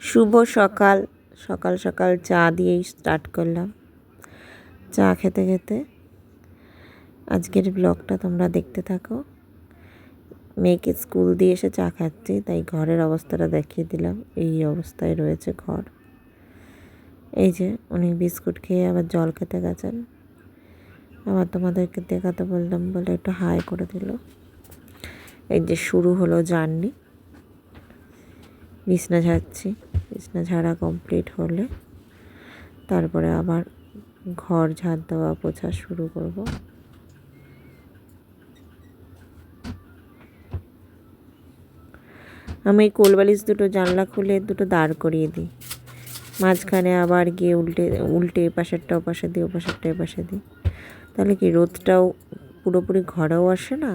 শুভ সকাল। সকাল সকাল চা দিয়েই স্টার্ট করলাম। চা খেতে খেতে আজকের ব্লগটা তোমরা দেখতে থাকো। মেয়েকে স্কুল দিয়ে এসে চা খাচ্ছি, তাই ঘরের অবস্থাটা দেখিয়ে দিলাম। এই অবস্থায় রয়েছে ঘর। এই যে উনি বিস্কুট খেয়ে আবার জল খেতে গেছেন, আবার তোমাদেরকে দেখাতে বললাম বলে একটু হাই করে দিল। এই যে শুরু হলো জার্নি। বিছনা ঝাড়ছি, বিছনা ঝাড়া কমপ্লিট হলে তারপরে আবার ঘর ঝাড় দেওয়া পোছা শুরু করব। আমি এই কোলবালিশ দুটো জানলা খুলে দুটো দাঁড় করিয়ে দিই, মাঝখানে আবার গিয়ে উল্টে এপাশেরটা ওপাশে দিই, ওপাশেরটা এপাশে দিই। তাহলে কি রোদটাও পুরোপুরি ঘরেও আসে না,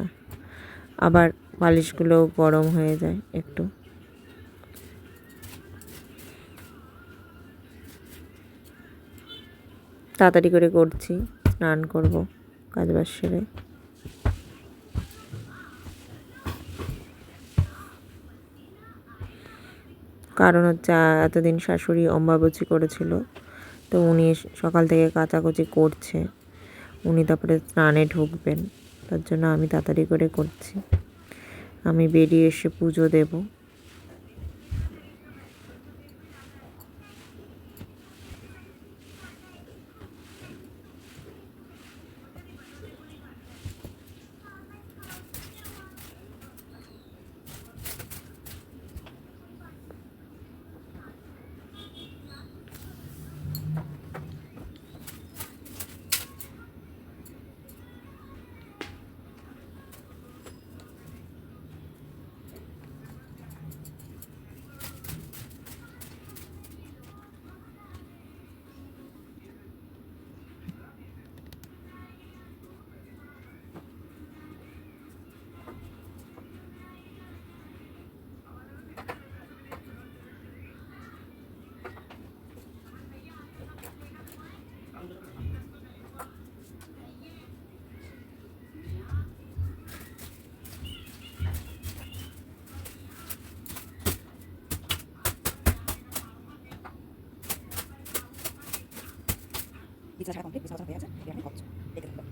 আবার বালিশগুলোও গরম হয়ে যায় একটু। তাড়াতাড়ি করে করছি, স্নান করব কাজবাজ সেরে। কারণ হচ্ছে এতদিন শাশুড়ি অম্বাবচি করেছিল, তো উনি সকাল থেকে কাচাকুচি করছে, উনি তারপরে স্নানে ঢুকবেন, তার জন্য আমি তাড়াতাড়ি করে করছি। আমি বেরিয়ে এসে পুজো দেবো। বিছানা ছাড়া কমপ্লিট, বিছানা হয়ে আছে, এখানে হচ্ছে দেখে দেখো।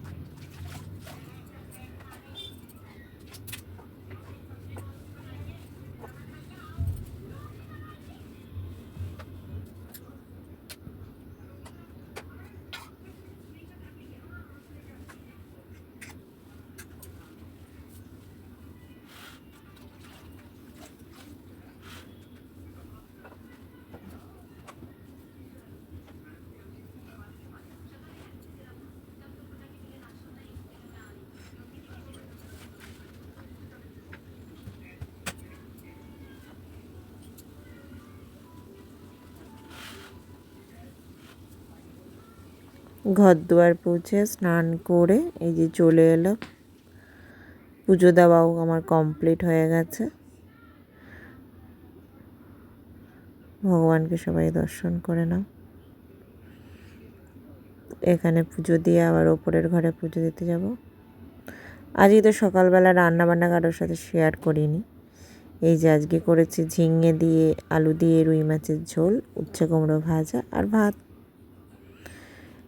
ঘর দুয়ার পুছে স্নান করে এই যে চলে এলাম। পুজো দেওয়াও আমার কমপ্লিট হয়ে গেছে। ভগবানকে সবাই দর্শন করে নাও। এখানে পুজো দিয়ে আবার ওপরের ঘরে পুজো দিতে যাব। আজকে তো সকালবেলা রান্না বান্না কারোর সাথে শেয়ার করিনি। এই যে আজকে করেছি ঝিঙে দিয়ে আলু দিয়ে রুই মাছের ঝোল, উচ্ছে কুমড়ো ভাজা আর ভাত।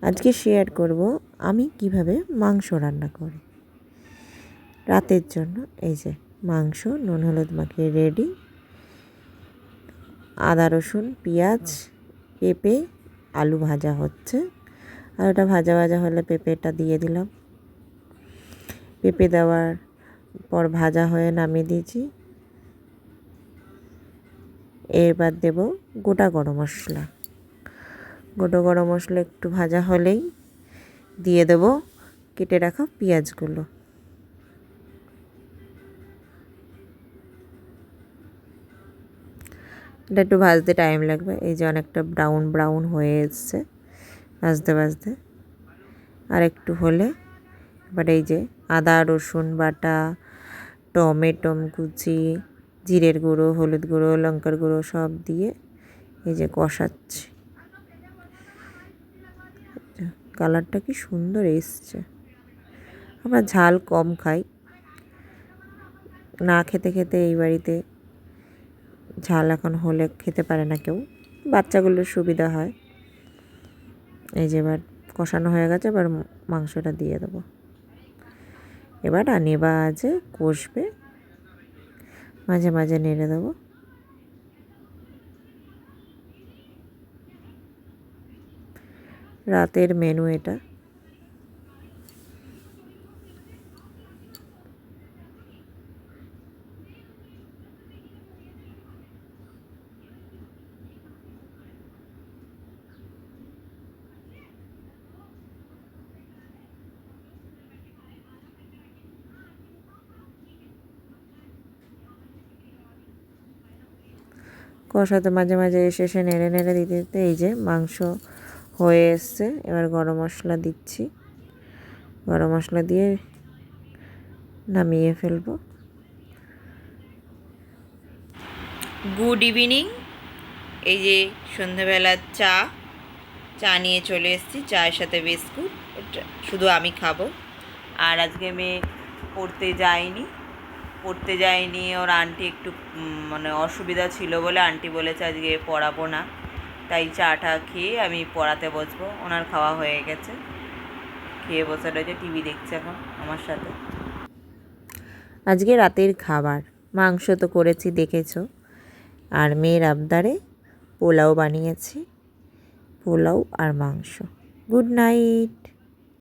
আজকে শেয়ার করব আমি কিভাবে মাংস রান্না করি রাতের জন্য। এই যে মাংস নুন হলুদ মাখিয়ে রেডি। আদা রসুন পেঁয়াজ পেঁপে আলু ভাজা হচ্ছে, আর ওটা ভাজা ভাজা হলে পেঁপেটা দিয়ে দিলাম। পেঁপে দেওয়ার পর ভাজা হয়ে নামিয়ে দিয়েছি। এবার দেব গোটা গরম মশলা। গোটা গরম মশলা একটু ভাজা হলেই দিয়ে দেব কেটে রাখা পেঁয়াজগুলো। এটা একটু ভাজতে টাইম লাগবে। এই যে অনেকটা ব্রাউন ব্রাউন হয়ে এসছে ভাজতে ভাজতে। আর একটু হলে এবার এই যে আদা রসুন বাটা, টমেটো কুচি, জিরের গুঁড়ো, হলুদ গুঁড়ো, লঙ্কার গুঁড়ো সব দিয়ে এই যে কষাচ্ছি। কালারটা কি সুন্দর এসছে। আমরা ঝাল কম খাই, না খেতে খেতে এই বাড়িতে ঝাল এখন হলে খেতে পারে না কেউ, বাচ্চাগুলোর সুবিধা হয়। এই যে এবার কষানো হয়ে গেছে, এবার মাংসটা দিয়ে দেবো। এবার আনেবাজে কষবে, মাঝে মাঝে নেড়ে দেবো। রাতের মেনু এটা। কষাতে মাঝে মাঝে এসে নেড়ে নেড়ে দিতে দিতে এই যে মাংস হয়ে এসছে। এবার গরম মশলা দিচ্ছি, গরম মশলা দিয়ে নামিয়ে ফেলবো। Good evening. এই যে সন্ধ্যাবেলার চা নিয়ে চলে এসেছি, চায়ের সাথে বিস্কুট। এটা শুধু আমি খাবো। আর আজকে মেয়ে পড়তে যায়নি, ওর আন্টি একটু মানে অসুবিধা ছিল বলে আন্টি বলেছে আজকে পড়াবো না, তাই চাটা খেয়ে আমি পড়াতে বসবো। ওনার খাওয়া হয়ে গেছে, খেয়ে বসে রয়েছে, টিভি দেখছে এখন আমার সাথে। আজকে রাতের খাবার মাংস তো করেছি দেখেছো, আর মেয়ের আবদারে পোলাও বানিয়েছি, পোলাও আর মাংস। Good night.